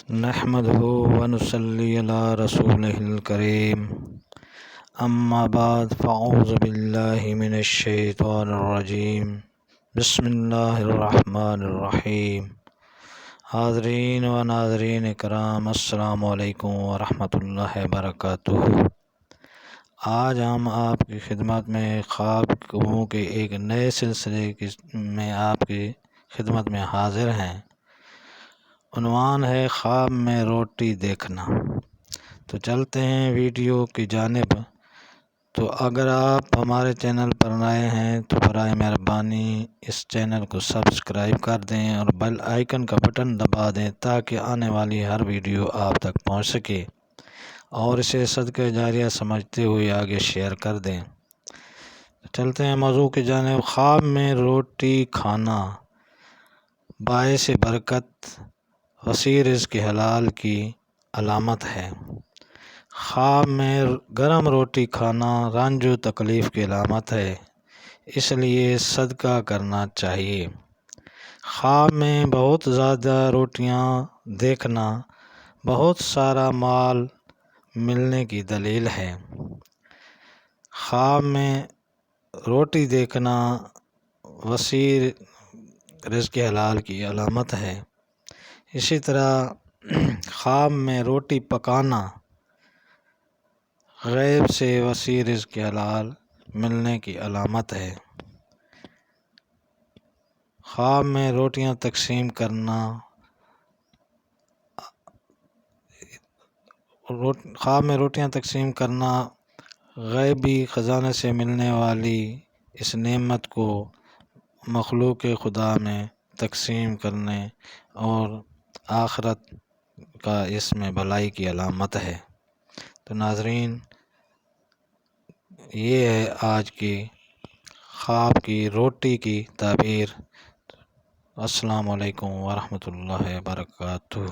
نحمده ونصلي على رسوله الكريم اما بعد فاعوذ باللہ من الشیطان الرجیم بسم اللہ الرحمن الرحیم۔ حاضرین و ناظرین کرام، السلام علیکم ورحمۃ اللہ وبرکاتہ۔ آج ہم آپ کی خدمت میں خواب کے ایک نئے سلسلے میں آپ کی خدمت میں حاضر ہیں۔ عنوان ہے خواب میں روٹی دیکھنا۔ تو چلتے ہیں ویڈیو کی جانب۔ تو اگر آپ ہمارے چینل پر نئے ہیں تو برائے مہربانی اس چینل کو سبسکرائب کر دیں اور بیل آئیکن کا بٹن دبا دیں تاکہ آنے والی ہر ویڈیو آپ تک پہنچ سکے، اور اسے صدقہ جاریہ سمجھتے ہوئے آگے شیئر کر دیں۔ چلتے ہیں موضوع کی جانب۔ خواب میں روٹی کھانا باعث برکت، وسیع رزق حلال کی علامت ہے۔ خواب میں گرم روٹی کھانا رنج و تکلیف کی علامت ہے، اس لیے صدقہ کرنا چاہیے۔ خواب میں بہت زیادہ روٹیاں دیکھنا بہت سارا مال ملنے کی دلیل ہے۔ خواب میں روٹی دیکھنا وسیع رزق حلال کی علامت ہے۔ اسی طرح خواب میں روٹی پکانا غیب سے وسیع رزق حلال ملنے کی علامت ہے۔ خواب میں روٹیاں تقسیم کرنا غیبی خزانے سے ملنے والی اس نعمت کو مخلوق خدا میں تقسیم کرنے اور آخرت کا اس میں بھلائی کی علامت ہے۔ تو ناظرین، یہ ہے آج کی خواب کی روٹی کی تعبیر۔ السلام علیکم ورحمۃ اللہ وبرکاتہ۔